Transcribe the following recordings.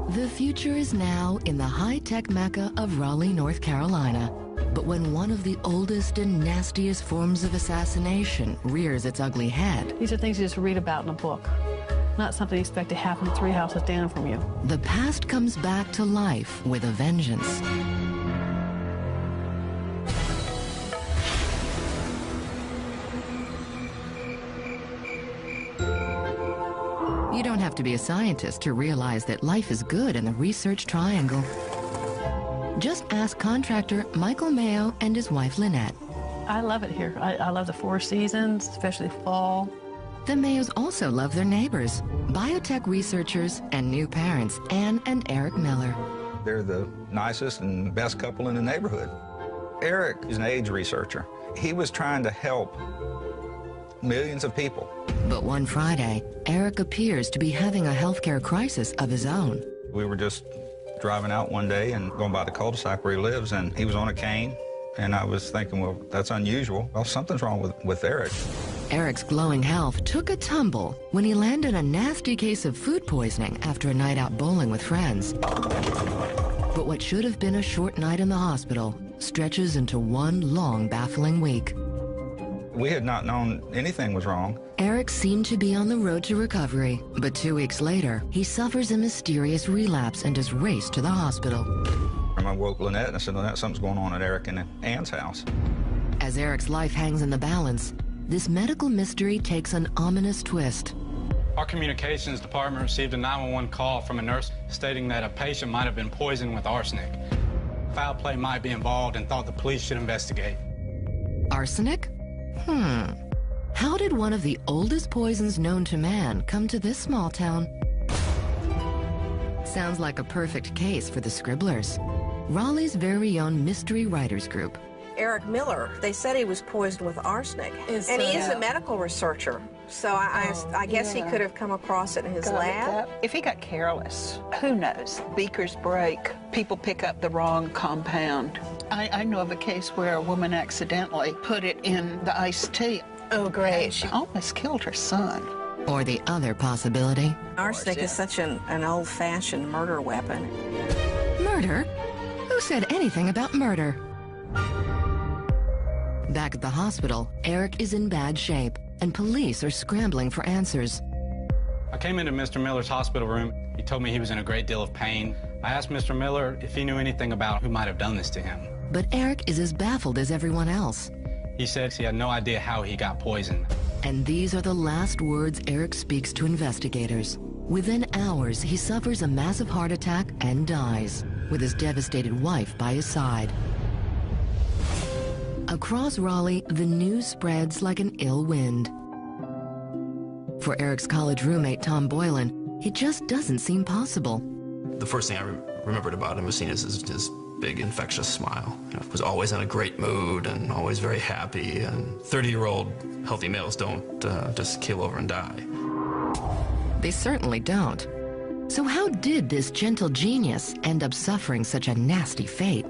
The future is now in the high-tech mecca of Raleigh, North Carolina. But when one of the oldest and nastiest forms of assassination rears its ugly head... These are things you just read about in a book, not something you expect to happen 3 houses down from you. The past comes back to life with a vengeance. You don't have to be a scientist to realize that life is good in the Research Triangle. Just ask contractor Michael Mayo and his wife Lynette. I love it here. I love the 4 seasons, especially fall. The Mayos also love their neighbors, biotech researchers and new parents, Ann and Eric Miller. They're the nicest and best couple in the neighborhood. Eric is an AIDS researcher. He was trying to help millions of people. But one Friday, Eric appears to be having a healthcare crisis of his own. We were just driving out one day and going by the cul-de-sac where he lives, and he was on a cane. And I was thinking, well, that's unusual. Well, something's wrong with Eric. Eric's glowing health took a tumble when he landed a nasty case of food poisoning after a night out bowling with friends. But what should have been a short night in the hospital stretches into one long, baffling week. We had not known anything was wrong. Eric seemed to be on the road to recovery, but 2 weeks later, he suffers a mysterious relapse and is raced to the hospital. I woke Lynette and I said, Lynette, something's going on at Eric and Ann's house. As Eric's life hangs in the balance, this medical mystery takes an ominous twist. Our communications department received a 911 call from a nurse stating that a patient might have been poisoned with arsenic. Foul play might be involved and thought the police should investigate. Arsenic? How did one of the oldest poisons known to man come to this small town? Sounds like a perfect case for the Scribblers, Raleigh's very own mystery writers group. Eric Miller, they said he was poisoned with arsenic. And he is a medical researcher. So I guess he could have come across it in his lab. If he got careless, who knows? Beakers break, people pick up the wrong compound. I know of a case where a woman accidentally put it in the iced tea. Oh, great. And she almost killed her son. Or the other possibility. Arsenic is such an old-fashioned murder weapon. Murder? Who said anything about murder? Back at the hospital, Eric is in bad shape, and police are scrambling for answers. I came into Mr. Miller's hospital room. He told me he was in a great deal of pain. I asked Mr. Miller if he knew anything about who might have done this to him. But Eric is as baffled as everyone else. He said he had no idea how he got poisoned. And these are the last words Eric speaks to investigators. Within hours, he suffers a massive heart attack and dies, with his devastated wife by his side. Across Raleigh, the news spreads like an ill wind. For Eric's college roommate, Tom Boylan, it just doesn't seem possible. The first thing I remembered about him was seeing his big, infectious smile. He was always in a great mood and always very happy. And 30-year-old healthy males don't just keel over and die. They certainly don't. So how did this gentle genius end up suffering such a nasty fate?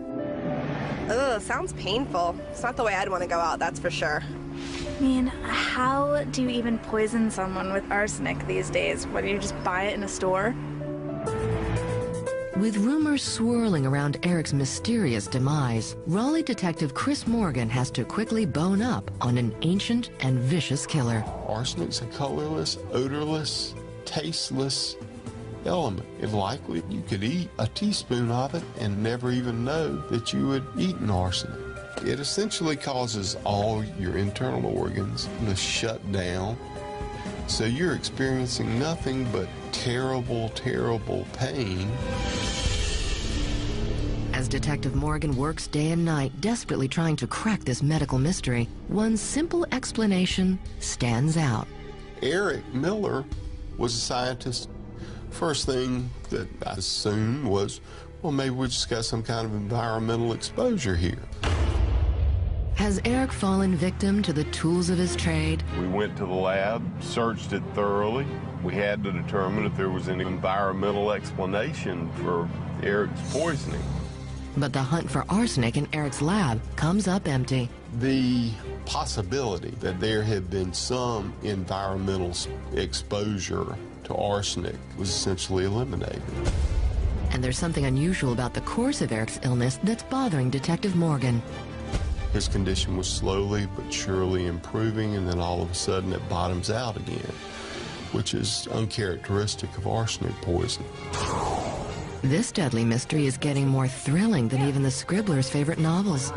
Ugh, sounds painful. It's not the way I'd want to go out, that's for sure. I mean, how do you even poison someone with arsenic these days? What, do you just buy it in a store? With rumors swirling around Eric's mysterious demise, Raleigh detective Chris Morgan has to quickly bone up on an ancient and vicious killer. Arsenic's a colorless, odorless, tasteless element. If likely, you could eat a teaspoon of it and never even know that you had eaten arsenic. It essentially causes all your internal organs to shut down. So you're experiencing nothing but terrible, terrible pain. As Detective Morgan works day and night, desperately trying to crack this medical mystery, one simple explanation stands out. Eric Miller was a scientist. First thing that I assumed was, well, maybe we just got some kind of environmental exposure here. Has Eric fallen victim to the tools of his trade? We went to the lab, searched it thoroughly. We had to determine if there was any environmental explanation for Eric's poisoning. But the hunt for arsenic in Eric's lab comes up empty. The possibility that there had been some environmental exposure to arsenic was essentially eliminated. And there's something unusual about the course of Eric's illness that's bothering Detective Morgan. His condition was slowly but surely improving, and then all of a sudden it bottoms out again, which is uncharacteristic of arsenic poisoning. This deadly mystery is getting more thrilling than even the Scribbler's favorite novels.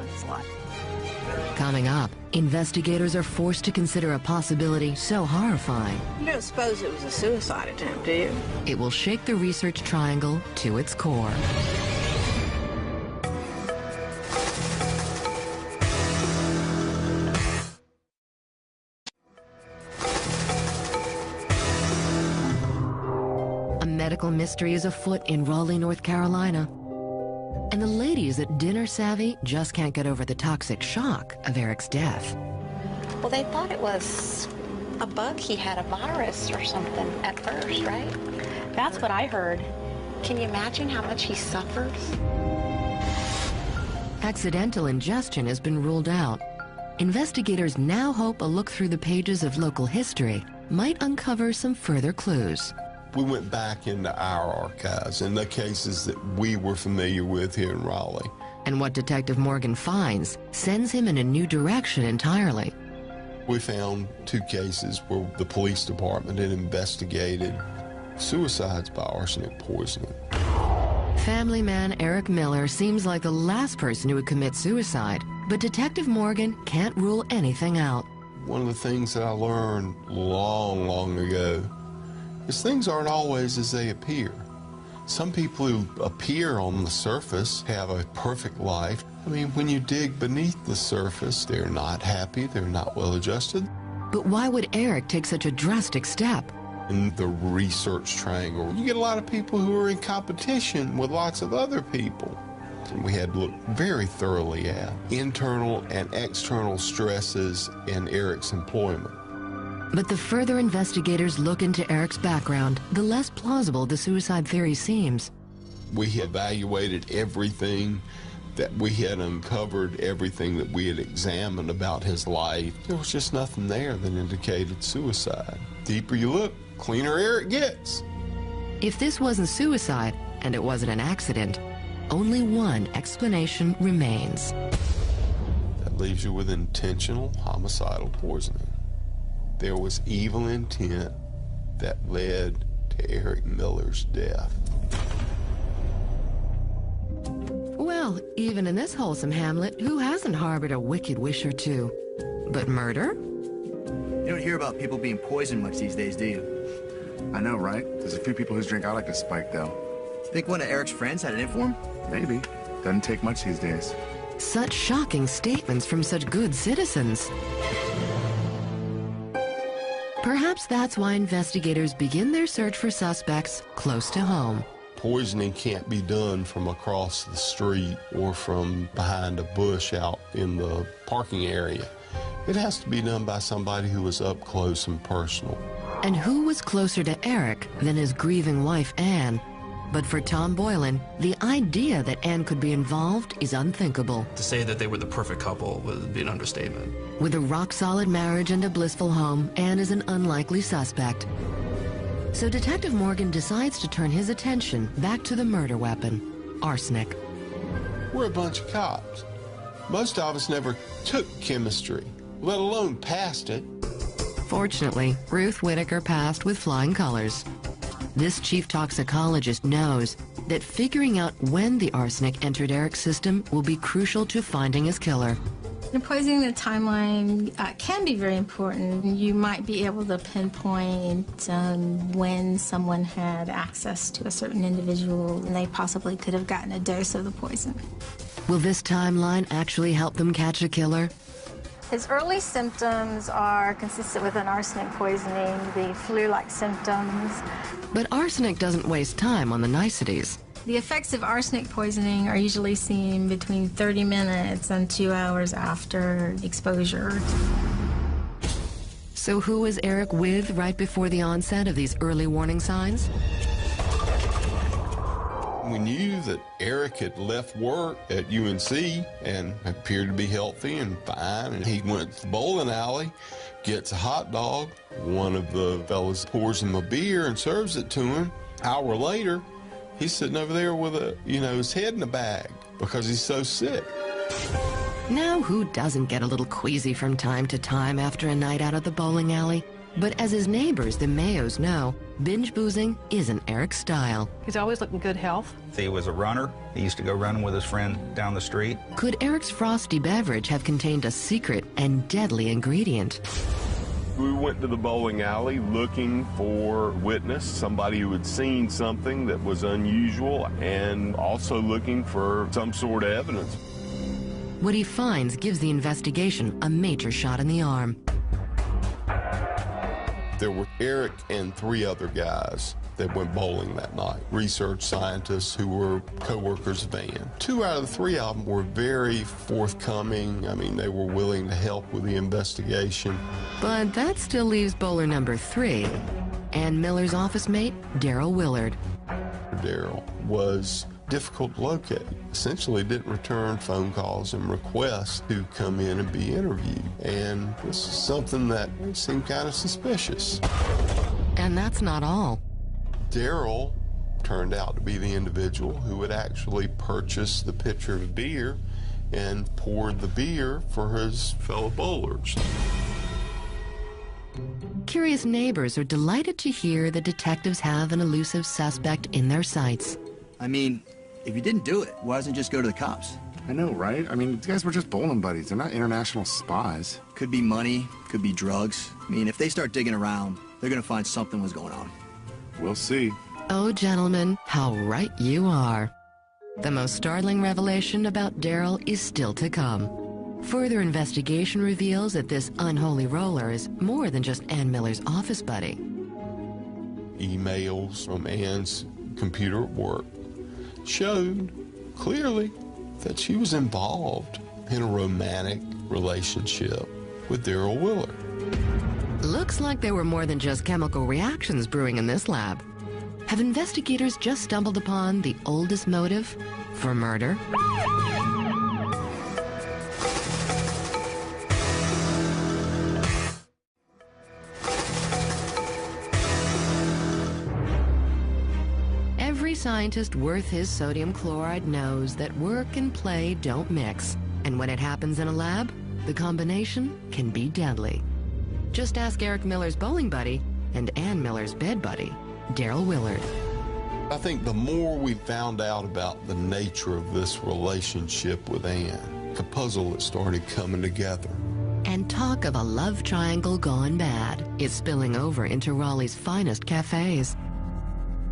Coming up, investigators are forced to consider a possibility so horrifying. You don't suppose it was a suicide attempt, do you? It will shake the research triangle to its core. A medical mystery is afoot in Raleigh, North Carolina. And the ladies at Dinner Savvy just can't get over the toxic shock of Eric's death. Well, they thought it was a bug. He had a virus or something at first, right? That's what I heard. Can you imagine how much he suffers? Accidental ingestion has been ruled out. Investigators now hope a look through the pages of local history might uncover some further clues. We went back into our archives and the cases that we were familiar with here in Raleigh. And what Detective Morgan finds sends him in a new direction entirely. We found 2 cases where the police department had investigated suicides by arsenic poisoning. Family man Eric Miller seems like the last person who would commit suicide, but Detective Morgan can't rule anything out. One of the things that I learned long ago is things aren't always as they appear. Some people who appear on the surface have a perfect life. I mean, when you dig beneath the surface, they're not happy, they're not well adjusted. But why would Eric take such a drastic step? In the research triangle, you get a lot of people who are in competition with lots of other people. And we had to look very thoroughly at internal and external stresses in Eric's employment. But the further investigators look into Eric's background, the less plausible the suicide theory seems. We evaluated everything that we had uncovered, everything that we had examined about his life. There was just nothing there that indicated suicide. Deeper you look, cleaner Eric gets. If this wasn't suicide, and it wasn't an accident, only one explanation remains. That leaves you with intentional homicidal poisoning. There was evil intent that led to Eric Miller's death. Well, even in this wholesome hamlet, who hasn't harbored a wicked wish or two? But murder? You don't hear about people being poisoned much these days, do you? I know, right? There's a few people whose drink I like to spike, though. Think one of Eric's friends had it in for him? Maybe. Doesn't take much these days. Such shocking statements from such good citizens. Perhaps that's why investigators begin their search for suspects close to home. Poisoning can't be done from across the street or from behind a bush out in the parking area. It has to be done by somebody who was up close and personal. And who was closer to Eric than his grieving wife, Anne? But for Tom Boylan, the idea that Anne could be involved is unthinkable. To say that they were the perfect couple would be an understatement. With a rock-solid marriage and a blissful home, Anne is an unlikely suspect. So Detective Morgan decides to turn his attention back to the murder weapon, arsenic. We're a bunch of cops. Most of us never took chemistry, let alone passed it. Fortunately, Ruth Whitaker passed with flying colors. This chief toxicologist knows that figuring out when the arsenic entered Eric's system will be crucial to finding his killer. Poisoning the timeline can be very important. You might be able to pinpoint when someone had access to a certain individual and they possibly could have gotten a dose of the poison. Will this timeline actually help them catch a killer? His early symptoms are consistent with an arsenic poisoning, the flu-like symptoms. But arsenic doesn't waste time on the niceties. The effects of arsenic poisoning are usually seen between 30 minutes and 2 hours after exposure. So who was Eric with right before the onset of these early warning signs? We knew that Eric had left work at UNC and appeared to be healthy and fine, and he went to the bowling alley, gets a hot dog. One of the fellas pours him a beer and serves it to him. An hour later, He's sitting over there with his head in a bag because he's so sick. Now, who doesn't get a little queasy from time to time after a night out at the bowling alley? But as his neighbors, the Mayos, know, binge boozing isn't Eric's style. He's always looking good health. He was a runner. He used to go running with his friend down the street. Could Eric's frosty beverage have contained a secret and deadly ingredient? We went to the bowling alley looking for a witness, somebody who had seen something that was unusual, and also looking for some sort of evidence. What he finds gives the investigation a major shot in the arm. There were Eric and 3 other guys that went bowling that night, research scientists who were co-workers of Ann. 2 out of the 3 of them were very forthcoming. I mean, they were willing to help with the investigation. But that still leaves bowler number 3, Ann Miller's office mate, Daryl Willard. Daryl was difficult to locate. Essentially didn't return phone calls and requests to come in and be interviewed. And this is something that seemed kind of suspicious. And that's not all. Daryl turned out to be the individual who had actually purchased the pitcher of beer and poured the beer for his fellow bowlers. Curious neighbors are delighted to hear the detectives have an elusive suspect in their sights. I mean, if you didn't do it, why doesn't it just go to the cops? I know, right? I mean, these guys were just bowling buddies. They're not international spies. Could be money, could be drugs. I mean, if they start digging around, they're gonna find something was going on. We'll see. Oh, gentlemen, how right you are. The most startling revelation about Daryl is still to come. Further investigation reveals that this unholy roller is more than just Ann Miller's office buddy. Emails from Ann's computer at work showed clearly that she was involved in a romantic relationship with Daryl Willard. Looks like there were more than just chemical reactions brewing in this lab. Have investigators just stumbled upon the oldest motive for murder? Every scientist worth his sodium chloride knows that work and play don't mix. And when it happens in a lab, the combination can be deadly. Just ask Eric Miller's bowling buddy and Ann Miller's bed buddy, Daryl Willard. I think the more we found out about the nature of this relationship with Ann, the puzzle that started coming together. And talk of a love triangle gone bad is spilling over into Raleigh's finest cafes.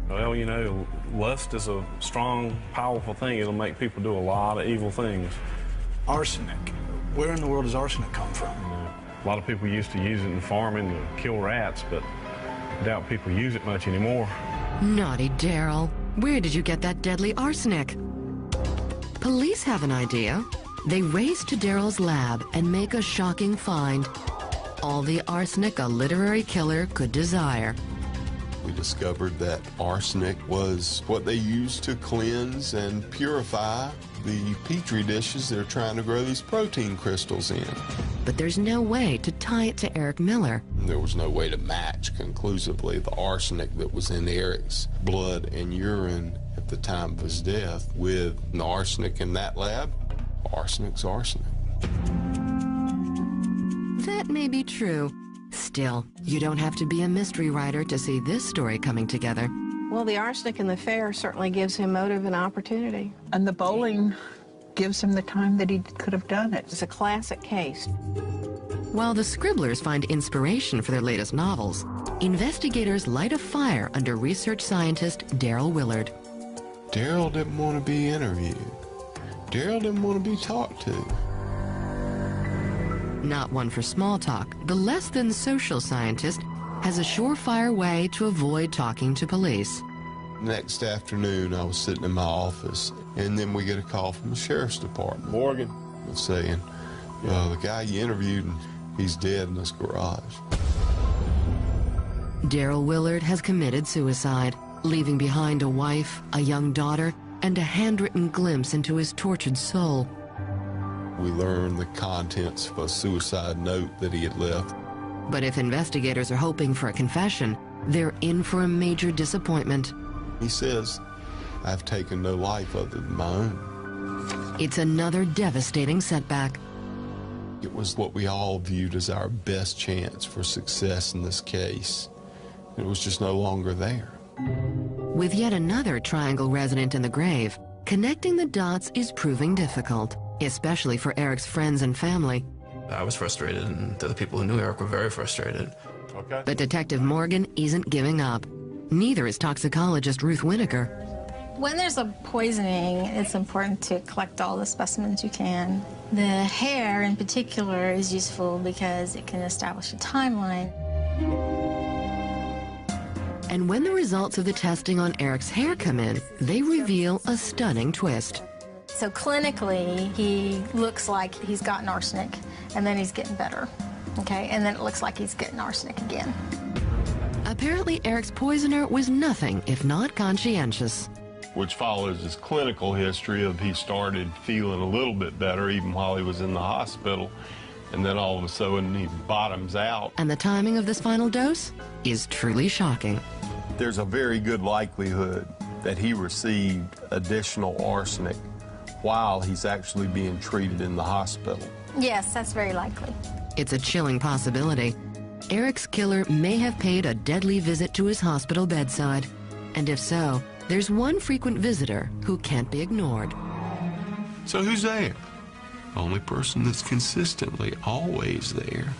Well, you know, lust is a strong, powerful thing. It'll make people do a lot of evil things. Arsenic. Where in the world does arsenic come from? A lot of people used to use it in farming to kill rats, but I doubt people use it much anymore. Naughty Daryl. Where did you get that deadly arsenic? Police have an idea. They race to Daryl's lab and make a shocking find. All the arsenic a literary killer could desire. We discovered that arsenic was what they used to cleanse and purify the petri dishes they're trying to grow these protein crystals in. But there's no way to tie it to Eric Miller. There was no way to match conclusively the arsenic that was in Eric's blood and urine at the time of his death with the arsenic in that lab. Arsenic's arsenic. That may be true. Still, you don't have to be a mystery writer to see this story coming together. Well, the arsenic in the fair certainly gives him motive and opportunity. And the bowling gives him the time that he could have done it. It's a classic case. While the scribblers find inspiration for their latest novels, investigators light a fire under research scientist Daryl Willard. Daryl didn't want to be interviewed. Daryl didn't want to be talked to. Not one for small talk, the less-than-social scientist has a surefire way to avoid talking to police. Next afternoon, I was sitting in my office, and then we get a call from the sheriff's department. Morgan saying, the guy you interviewed, he's dead in this garage. Daryl Willard has committed suicide, leaving behind a wife, a young daughter, and a handwritten glimpse into his tortured soul. We learned the contents of a suicide note that he had left. But if investigators are hoping for a confession, they're in for a major disappointment. He says I've taken no life other than my own. It's another devastating setback. It was what we all viewed as our best chance for success in this case. It was just no longer there. With yet another Triangle resident in the grave, connecting the dots is proving difficult, especially for Eric's friends and family. I was frustrated, and the other people who knew Eric were very frustrated. Okay. But Detective Morgan isn't giving up. Neither is toxicologist Ruth Winokur. When there's a poisoning, it's important to collect all the specimens you can. The hair in particular is useful because it can establish a timeline. And when the results of the testing on Eric's hair come in, they reveal a stunning twist. So clinically, he looks like he's gotten arsenic, and then he's getting better, okay? And then it looks like he's getting arsenic again. Apparently, Eric's poisoner was nothing if not conscientious. Which follows his clinical history of he started feeling a little bit better even while he was in the hospital, and then all of a sudden he bottoms out. And the timing of this final dose is truly shocking. There's a very good likelihood that he received additional arsenic while he's actually being treated in the hospital. Yes, that's very likely. It's a chilling possibility. Eric's killer may have paid a deadly visit to his hospital bedside. And if so, there's one frequent visitor who can't be ignored. So who's there? The only person that's consistently always there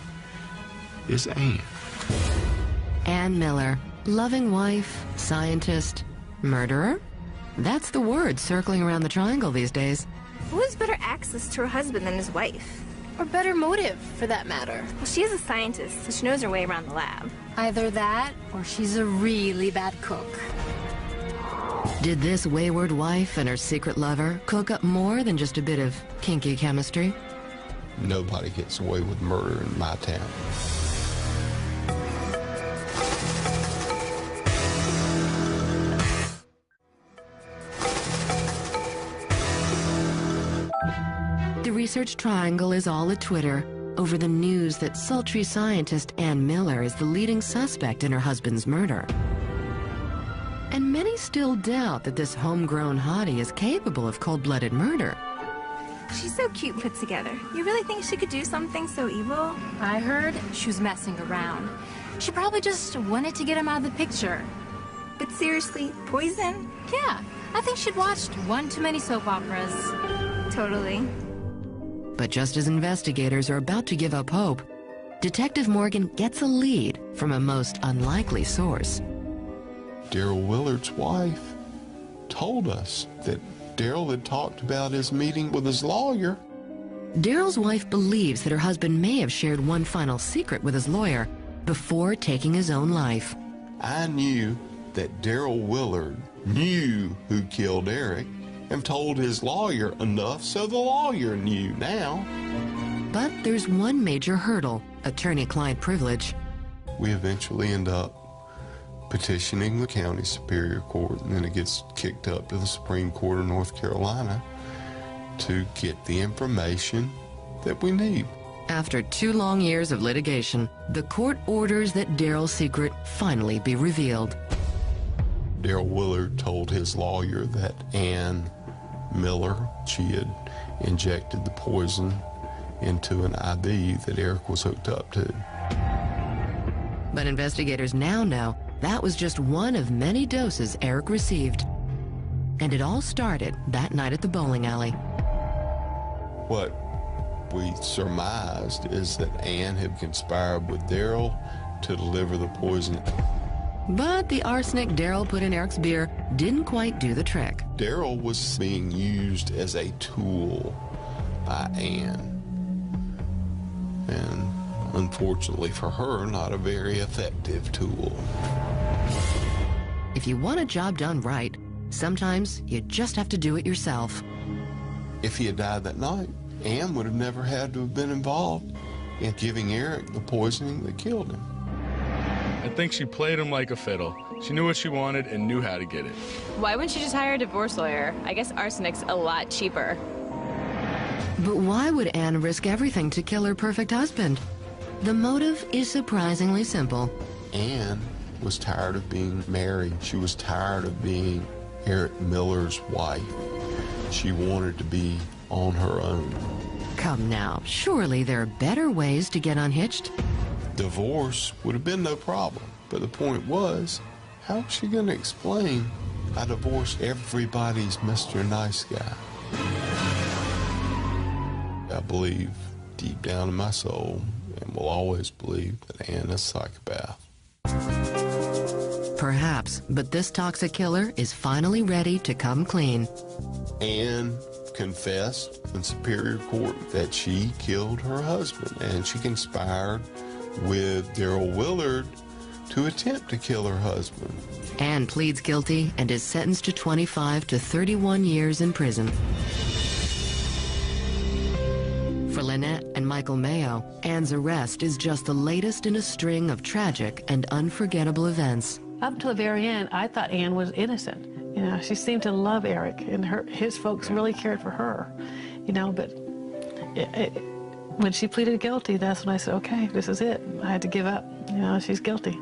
is Ann. Ann Miller, loving wife, scientist, murderer? That's the word circling around the Triangle these days. Who has better access to her husband than his wife? Or better motive, for that matter. Well, she is a scientist, so she knows her way around the lab. Either that, or she's a really bad cook. Did this wayward wife and her secret lover cook up more than just a bit of kinky chemistry? Nobody gets away with murder in my town. The research triangle is all a Twitter over the news that sultry scientist Ann Miller is the leading suspect in her husband's murder. And many still doubt that this homegrown hottie is capable of cold-blooded murder. She's so cute put together. You really think she could do something so evil? I heard she was messing around. She probably just wanted to get him out of the picture. But seriously, poison? Yeah, I think she'd watched one too many soap operas. Totally. But just as investigators are about to give up hope, Detective Morgan gets a lead from a most unlikely source. Daryl Willard's wife told us that Daryl had talked about his meeting with his lawyer. Daryl's wife believes that her husband may have shared one final secret with his lawyer before taking his own life. I knew that Daryl Willard knew who killed Eric and told his lawyer enough so the lawyer knew now. But there's one major hurdle, attorney-client privilege. We eventually end up petitioning the county superior court, and then it gets kicked up to the Supreme Court of North Carolina to get the information that we need. After 2 long years of litigation, the court orders that Daryl's secret finally be revealed. Daryl Willard told his lawyer that Ann Miller, she had injected the poison into an IV that Eric was hooked up to. But investigators now know that was just one of many doses Eric received. And it all started that night at the bowling alley. What we surmised is that Ann had conspired with Daryl to deliver the poison. But the arsenic Daryl put in Eric's beer didn't quite do the trick. Daryl was being used as a tool by Ann. And unfortunately for her, not a very effective tool. If you want a job done right, sometimes you just have to do it yourself. If he had died that night, Ann would have never had to have been involved in giving Eric the poisoning that killed him. I think she played him like a fiddle. She knew what she wanted and knew how to get it. Why wouldn't she just hire a divorce lawyer? I guess arsenic's a lot cheaper. But why would Ann risk everything to kill her perfect husband? The motive is surprisingly simple. Ann was tired of being married. She was tired of being Eric Miller's wife. She wanted to be on her own. Come now, surely there are better ways to get unhitched. Divorce would have been no problem, but the point was, how was she going to explain, I divorced everybody's Mr. Nice Guy? I believe deep down in my soul, and will always believe, that Ann is a psychopath. Perhaps, but this toxic killer is finally ready to come clean. Ann confessed in Superior Court that she killed her husband, and she conspired with Daryl Willard to attempt to kill her husband. Ann pleads guilty and is sentenced to 25 to 31 years in prison. For Lynette and Michael Mayo, Ann's arrest is just the latest in a string of tragic and unforgettable events. Up to the very end, I thought Ann was innocent. You know, she seemed to love Eric, and his folks really cared for her. You know, but when she pleaded guilty, that's when I said, okay, this is it. I had to give up. You know, she's guilty.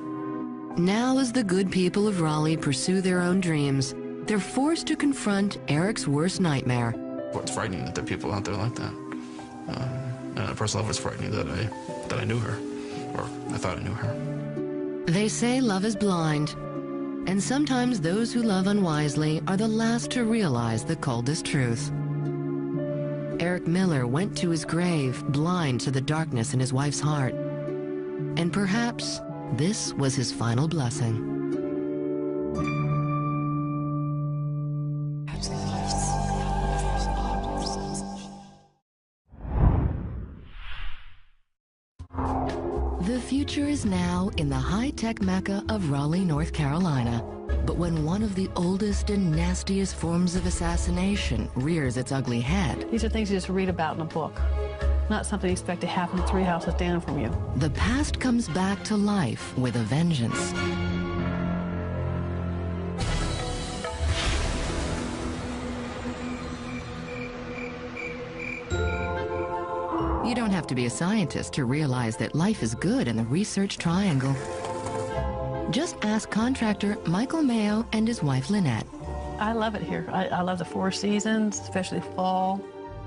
Now as the good people of Raleigh pursue their own dreams, they're forced to confront Eric's worst nightmare. It's frightening that there are people out there like that. At a personal level, it's frightening that I knew her, or I thought I knew her. They say love is blind, and sometimes those who love unwisely are the last to realize the coldest truth. Eric Miller went to his grave blind to the darkness in his wife's heart, and perhaps this was his final blessing. The future is now in the high-tech mecca of Raleigh, North Carolina. But when one of the oldest and nastiest forms of assassination rears its ugly head... These are things you just read about in a book, not something you expect to happen 3 houses down from you. The past comes back to life with a vengeance. You don't have to be a scientist to realize that life is good in the Research Triangle. Just ask contractor Michael Mayo and his wife Lynette. I love it here. I love the 4 seasons, especially fall.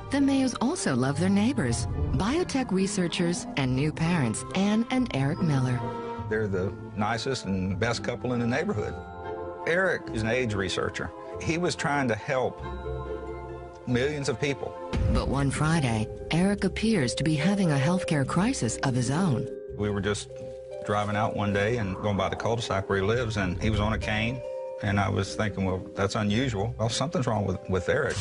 The Mayos also love their neighbors, biotech researchers and new parents, Ann and Eric Miller. They're the nicest and best couple in the neighborhood. Eric is an AIDS researcher. He was trying to help millions of people. But one Friday, Eric appears to be having a healthcare crisis of his own. We were just driving out one day and going by the cul-de-sac where he lives, and he was on a cane, and I was thinking, well, that's unusual. Well, something's wrong with Eric.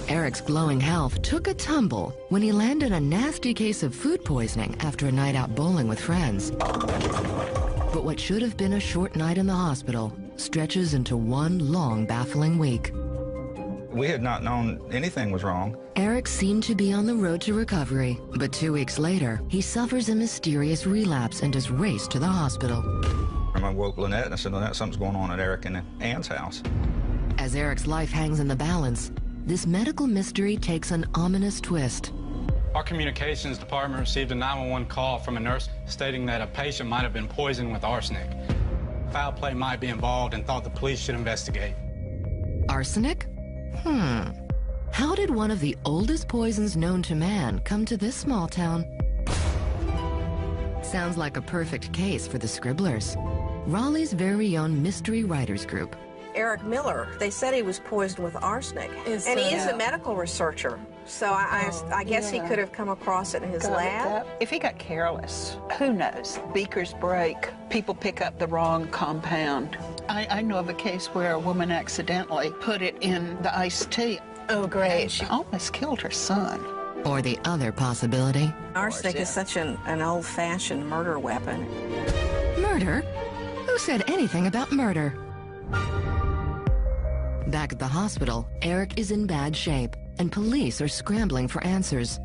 Eric's glowing health took a tumble when he landed a nasty case of food poisoning after a night out bowling with friends. But what should have been a short night in the hospital stretches into one long, baffling week. We had not known anything was wrong. Eric seemed to be on the road to recovery, but 2 weeks later, he suffers a mysterious relapse and is raced to the hospital. I woke Lynette and I said, Lynette, something's going on at Eric and Ann's house. As Eric's life hangs in the balance, this medical mystery takes an ominous twist. Our communications department received a 911 call from a nurse stating that a patient might have been poisoned with arsenic. Foul play might be involved and thought the police should investigate. Arsenic? How did one of the oldest poisons known to man come to this small town? Sounds like a perfect case for the Scribblers, Raleigh's very own mystery writers group. Eric Miller, they said he was poisoned with arsenic. And he is a medical researcher. So I guess he could have come across it in his lab. If he got careless, who knows? Beakers break. People pick up the wrong compound. I know of a case where a woman accidentally put it in the iced tea. Oh, great. And she almost killed her son. Or the other possibility. Arsenic is such an old-fashioned murder weapon. Murder? Who said anything about murder? Back at the hospital, Eric is in bad shape, and police are scrambling for answers.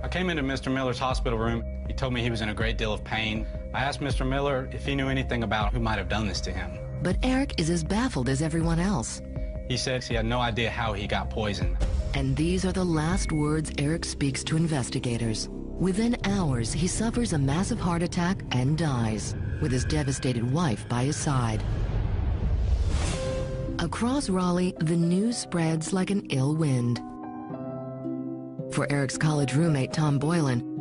I came into Mr. Miller's hospital room. He told me he was in a great deal of pain. I asked Mr. Miller if he knew anything about who might have done this to him. But Eric is as baffled as everyone else. He said he had no idea how he got poisoned. And these are the last words Eric speaks to investigators. Within hours, he suffers a massive heart attack and dies, with his devastated wife by his side. Across Raleigh, the news spreads like an ill wind. For Eric's college roommate, Tom Boylan,